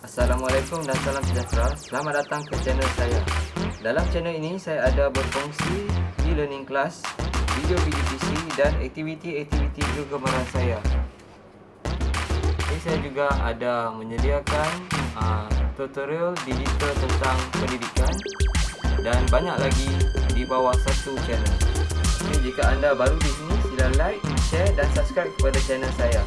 Assalamualaikum dan salam sejahtera. Selamat datang ke channel saya. Dalam channel ini saya ada berkongsi e-learning class, video-video PC dan aktiviti-aktiviti kegemaran saya. Saya juga ada menyediakan tutorial digital tentang pendidikan dan banyak lagi di bawah satu channel. Jika anda baru di sini, sila like, share dan subscribe kepada channel saya.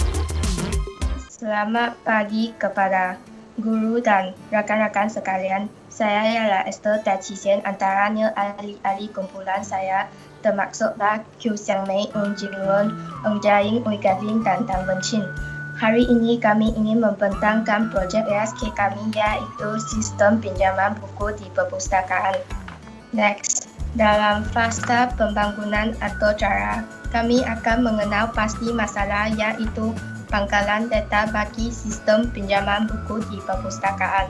Selamat pagi kepada guru dan rakan-rakan sekalian. Saya ialah Esther Tachisian, antaranya ahli-ahli kumpulan saya termaksudlah Q Xiang Mei, Ung Jing Lun, Eng Jiaying, Ui Gading dan Tang Wenqin. Hari ini kami ingin membentangkan projek ASK kami, iaitu sistem pinjaman buku di perpustakaan. Next, dalam fasa pembangunan atau cara, kami akan mengenal pasti masalah, iaitu pangkalan data bagi sistem pinjaman buku di perpustakaan.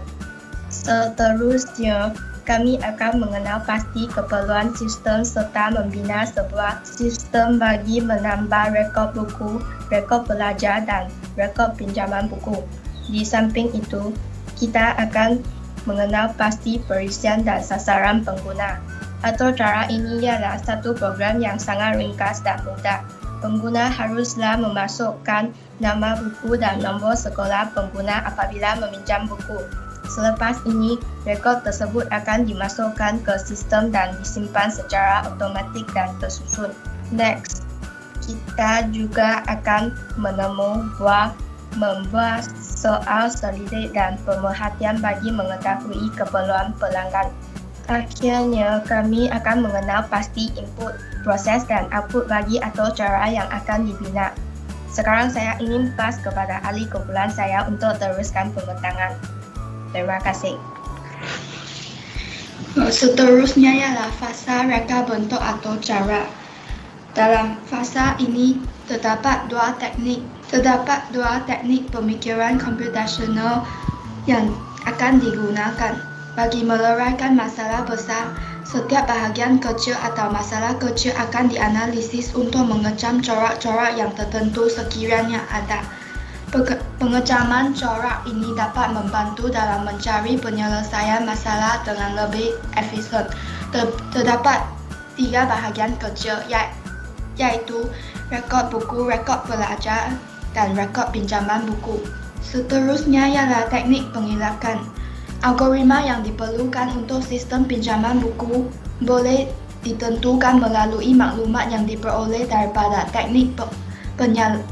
Seterusnya, kami akan mengenal pasti keperluan sistem serta membina sebuah sistem bagi menambah rekod buku, rekod belajar dan rekod pinjaman buku. Di samping itu, kita akan mengenal pasti perisian dan sasaran pengguna. Atau cara ini ialah satu program yang sangat ringkas dan mudah. Pengguna haruslah memasukkan nama buku dan nombor sekolah pengguna apabila meminjam buku. Selepas ini, rekod tersebut akan dimasukkan ke sistem dan disimpan secara automatik dan tersusun. Next, kita juga akan membuat soal selidik dan pemerhatian bagi mengetahui keperluan pelanggan. Akhirnya, kami akan mengenal pasti input, proses dan output bagi atau cara yang akan dibina. Sekarang saya ingin pas kepada ahli kumpulan saya untuk teruskan pembentangan. Terima kasih. Seterusnya ialah fasa reka bentuk atau cara. Dalam fasa ini terdapat dua teknik pemikiran komputasional yang akan digunakan. Bagi meleraikan masalah besar, setiap bahagian kecil atau masalah kecil akan dianalisis untuk mengecam corak-corak yang tertentu sekiranya ada. Pengecaman corak ini dapat membantu dalam mencari penyelesaian masalah dengan lebih efisien. Terdapat tiga bahagian kecil, yaitu rekod buku, rekod belajar, dan rekod pinjaman buku. Seterusnya ialah teknik pengilakan. Algoritma yang diperlukan untuk sistem pinjaman buku boleh ditentukan melalui maklumat yang diperoleh daripada teknik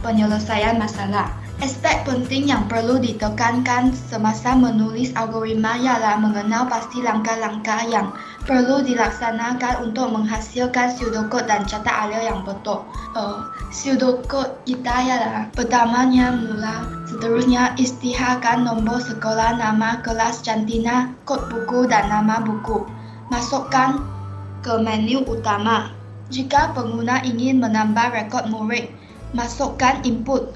penyelesaian masalah. Aspek penting yang perlu ditekankan semasa menulis algoritma ialah mengenal pasti langkah-langkah yang perlu dilaksanakan untuk menghasilkan pseudocode dan cetak alur yang betul. Pseudocode kita ialah pertamanya mula, seterusnya isytiharkan nombor sekolah, nama kelas, jantina, kod buku dan nama buku. Masukkan ke menu utama. Jika pengguna ingin menambah rekod murid, masukkan input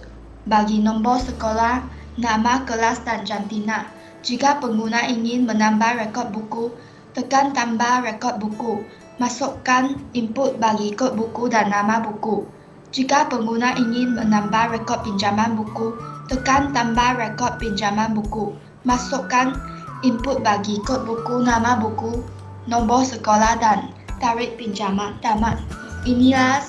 bagi nombor sekolah, nama kelas dan jantina. Jika pengguna ingin menambah rekod buku, tekan tambah rekod buku. Masukkan input bagi kod buku dan nama buku. Jika pengguna ingin menambah rekod pinjaman buku, tekan tambah rekod pinjaman buku. Masukkan input bagi kod buku, nama buku, nombor sekolah dan tarikh pinjaman. Tamat. Inilah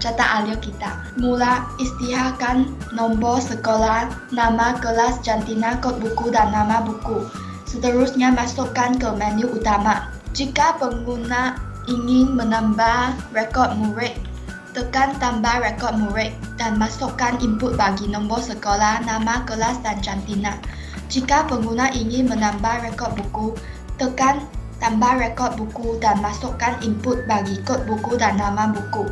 cetak alur kita. Mula, isytiharkan nombor sekolah, nama kelas, jantina, kod buku dan nama buku. Seterusnya masukkan ke menu utama. Jika pengguna ingin menambah rekod murid, tekan tambah rekod murid dan masukkan input bagi nombor sekolah, nama kelas dan jantina. Jika pengguna ingin menambah rekod buku, tekan tambah rekod buku dan masukkan input bagi kod buku dan nama buku.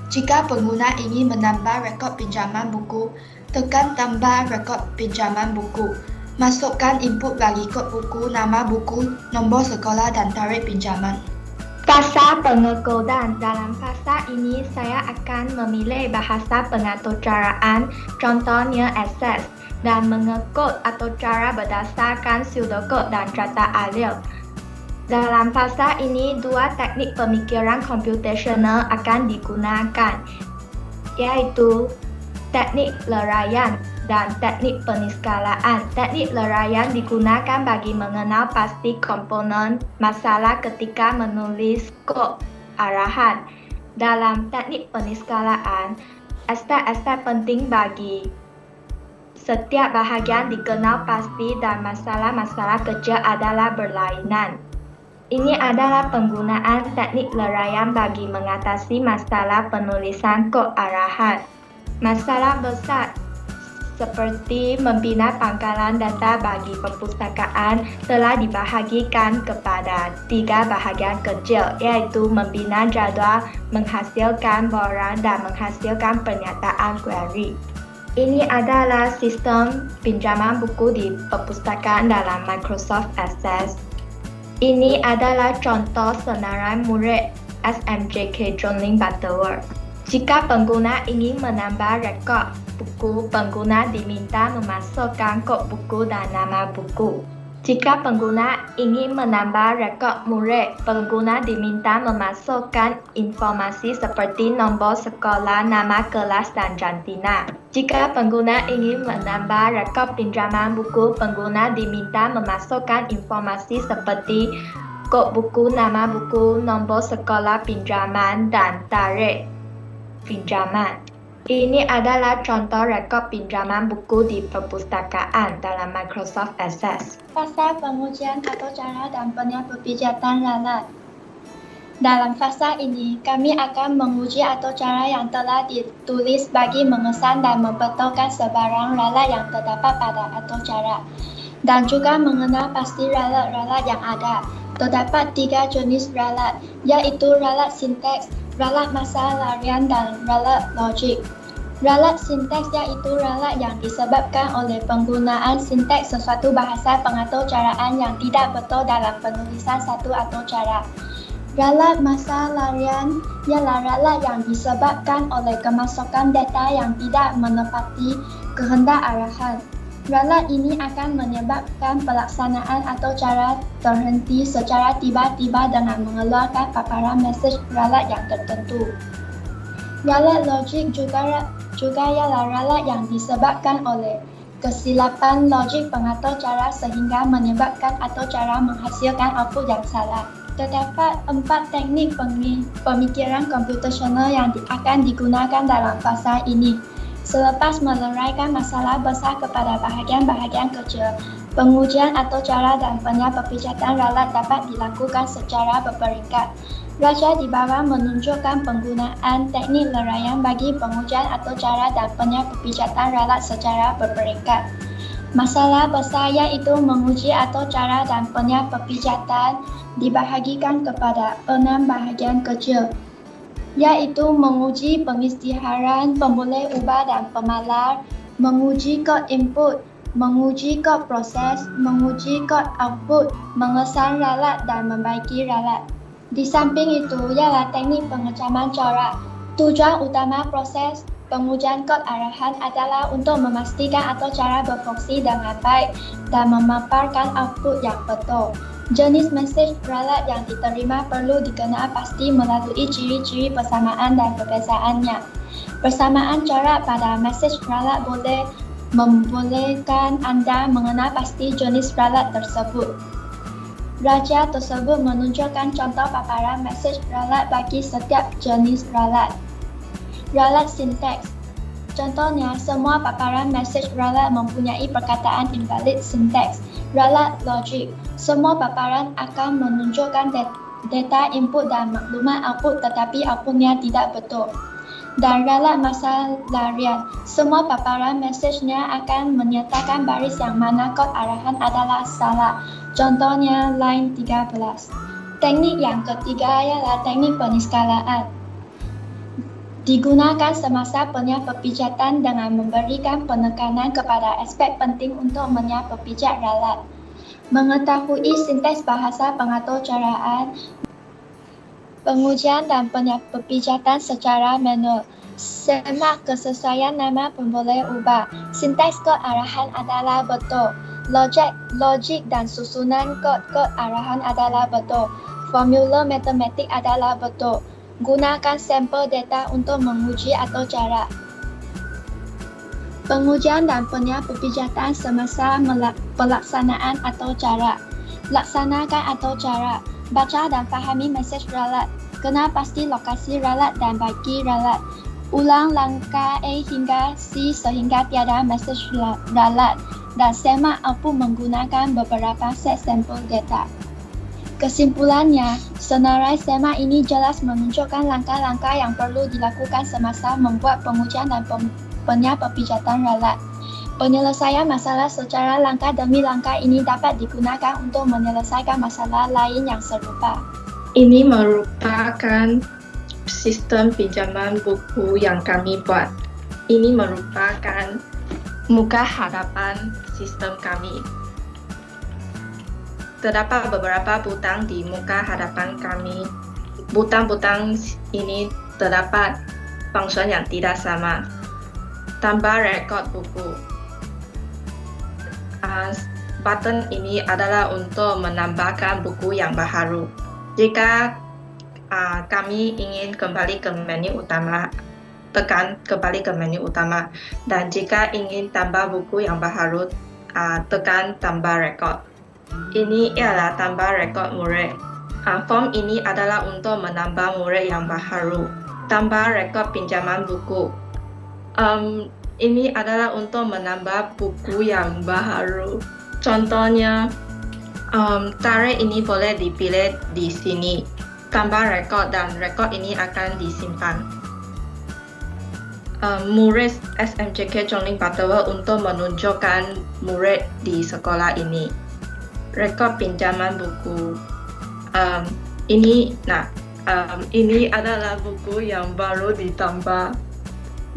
Jika pengguna ingin menambah rekod pinjaman buku, tekan tambah rekod pinjaman buku. Masukkan input bagi kod buku, nama buku, nombor sekolah dan tarikh pinjaman. Fasa pengekodan. Dalam fasa ini saya akan memilih bahasa pengaturcaraan, contohnya access, dan mengekod atau cara berdasarkan pseudocode dan cetak alur. Dalam fasa ini, dua teknik pemikiran komputasional akan digunakan, yaitu teknik leraian dan teknik peniskalaan. Teknik leraian digunakan bagi mengenal pasti komponen masalah ketika menulis kod arahan. Dalam teknik peniskalaan, aspek-aspek penting bagi setiap bahagian dikenal pasti dan masalah-masalah kecil adalah berlainan. Ini adalah penggunaan teknik leraian bagi mengatasi masalah penulisan kod arahan. Masalah besar seperti membina pangkalan data bagi perpustakaan telah dibahagikan kepada 3 bahagian kecil, iaitu membina jadual, menghasilkan borang dan menghasilkan pernyataan query. Ini adalah sistem pinjaman buku di perpustakaan dalam Microsoft Access. Ini adalah contoh senarai murid SMJK Journaling Butterworth. Jika pengguna ingin menambah rekod buku, pengguna diminta memasukkan kod buku dan nama buku. Jika pengguna ingin menambah rekod murid, pengguna diminta memasukkan informasi seperti nombor sekolah, nama kelas dan jantina. Jika pengguna ingin menambah rekod pinjaman buku, pengguna diminta memasukkan informasi seperti kod buku, nama buku, nombor sekolah pinjaman dan tarikh pinjaman. Ini adalah contoh rekod pinjaman buku di perpustakaan dalam Microsoft Access. Fasa pengujian atau cara dan penyelesaian ralat. Dalam fasa ini, kami akan menguji atau cara yang telah ditulis bagi mengesan dan membetulkan sebarang ralat yang terdapat pada atau cara, dan juga mengenal pasti ralat-ralat yang ada. Terdapat 3 jenis ralat, yaitu ralat sinteks, ralat masalah larian, dan ralat logik. Ralat sinteks iaitu ralat yang disebabkan oleh penggunaan sinteks sesuatu bahasa pengatur caraan yang tidak betul dalam penulisan satu atau cara. Ralat masalah larian ialah ralat yang disebabkan oleh kemasukan data yang tidak menepati kehendak arahan. Ralat ini akan menyebabkan pelaksanaan atau cara terhenti secara tiba-tiba dengan mengeluarkan paparan mesej ralat yang tertentu. Ralat logik juga ialah ralat yang disebabkan oleh kesilapan logik pengatur cara sehingga menyebabkan atau cara menghasilkan output yang salah. Terdapat 4 teknik pemikiran komputasional yang akan digunakan dalam fasa ini. Selepas meleraikan masalah besar kepada bahagian-bahagian kecil, pengujian atau cara dan penyelesaian ralat dapat dilakukan secara berperingkat. Raja di bawah menunjukkan penggunaan teknik leraian bagi pengujian atau cara dan penyelesaian ralat secara berperingkat. Masalah besar iaitu menguji atau cara dan penyelesaian dibahagikan kepada 6 bahagian kecil, yaitu menguji pengisytiharan, pemboleh ubah dan pemalar, menguji kod input, menguji kod proses, menguji kod output, mengesan ralat dan membaiki ralat. Di samping itu ialah teknik pengecaman corak. Tujuan utama proses pengujian kod arahan adalah untuk memastikan atau cara berfungsi dengan baik dan memaparkan output yang betul. Jenis mesej ralat yang diterima perlu dikenal pasti melalui ciri-ciri persamaan dan perbezaannya. Persamaan corak pada mesej ralat boleh membolehkan anda mengenal pasti jenis ralat tersebut. Raja tersebut menunjukkan contoh paparan mesej ralat bagi setiap jenis ralat. Ralat sinteks. Contohnya, semua paparan mesej ralat mempunyai perkataan invalid sinteks. Ralat logik. Semua paparan akan menunjukkan data input dan maklumat output tetapi outputnya tidak betul. Dan ralat masalah larian. Semua paparan mesejnya akan menyatakan baris yang mana kod arahan adalah salah. Contohnya line 13. Teknik yang ketiga ialah teknik peniskalaan. Digunakan semasa penyelesaian dengan memberikan penekanan kepada aspek penting untuk menyelesaikan ralat. Mengetahui sinteks bahasa pengatur caraan, pengujian dan penyelesaian secara manual. Semak kesesuaian nama pemboleh ubah. Sinteks kod arahan adalah betul. Logik dan susunan kod arahan adalah betul. Formula matematik adalah betul. Gunakan sampel data untuk menguji atau cara. Pengujian dan penelitian semasa pelaksanaan atau cara. Laksanakan atau cara. Baca dan fahami mesej ralat. Kenal pasti lokasi ralat dan bagi ralat. Ulang langkah A hingga C sehingga tiada mesej ralat. Dan semak output menggunakan beberapa set sampel data. Kesimpulannya, senarai semak ini jelas menunjukkan langkah-langkah yang perlu dilakukan semasa membuat pengujian dan penelitian ralat. Penyelesaian masalah secara langkah demi langkah ini dapat digunakan untuk menyelesaikan masalah lain yang serupa. Ini merupakan sistem pinjaman buku yang kami buat. Ini merupakan muka hadapan sistem kami. Terdapat beberapa butang di muka hadapan kami. Butang-butang ini terdapat fungsi yang tidak sama. Tambah rekod buku. Button ini adalah untuk menambahkan buku yang baru. Jika kami ingin kembali ke menu utama, tekan kembali ke menu utama. Dan jika ingin tambah buku yang baru, tekan tambah rekod. Ini ialah tambah rekod murid. Form ini adalah untuk menambah murid yang baru. Tambah rekod pinjaman buku. Ini adalah untuk menambah buku yang baru. Contohnya, tarikh ini boleh dipilih di sini. Tambah rekod dan rekod ini akan disimpan. Murid SMJK Chongling Butterworth untuk menunjukkan murid di sekolah ini. Rekod pinjaman buku. Ini adalah buku yang baru ditambah.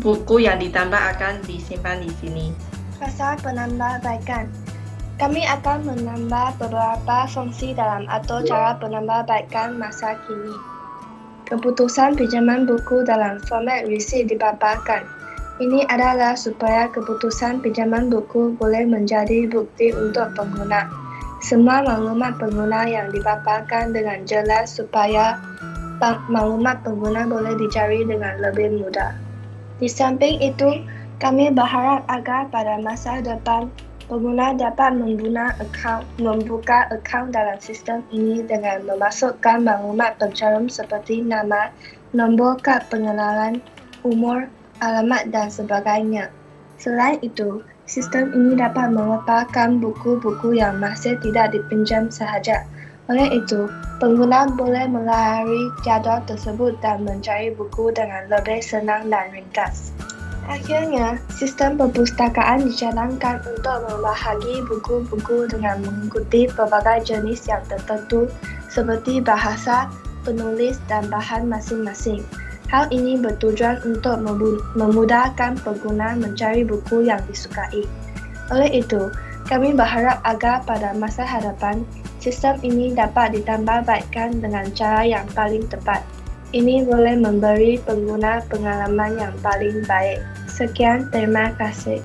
Buku yang ditambah akan disimpan di sini. Pasal penambahbaikan. Kami akan menambah beberapa fungsi dalam atau cara penambahbaikan masa kini. Keputusan pinjaman buku dalam format resit dipaparkan. Ini adalah supaya keputusan pinjaman buku boleh menjadi bukti untuk pengguna. Semua maklumat pengguna yang dipaparkan dengan jelas supaya maklumat pengguna boleh dicari dengan lebih mudah. Di samping itu, kami berharap agar pada masa depan, pengguna dapat membuka akaun dalam sistem ini dengan memasukkan maklumat pencarum seperti nama, nombor kad pengenalan, umur, alamat dan sebagainya. Selain itu, sistem ini dapat mengepalkan buku-buku yang masih tidak dipinjam sahaja. Oleh itu, pengguna boleh melalui jadual tersebut dan mencari buku dengan lebih senang dan ringkas. Akhirnya, sistem perpustakaan dijalankan untuk membahagi buku-buku dengan mengikuti pelbagai jenis yang tertentu seperti bahasa, penulis dan bahan masing-masing. Hal ini bertujuan untuk memudahkan pengguna mencari buku yang disukai. Oleh itu, kami berharap agar pada masa hadapan, sistem ini dapat ditambahbaikkan dengan cara yang paling tepat. Ini boleh memberi pengguna pengalaman yang paling baik. Sekian, terima kasih.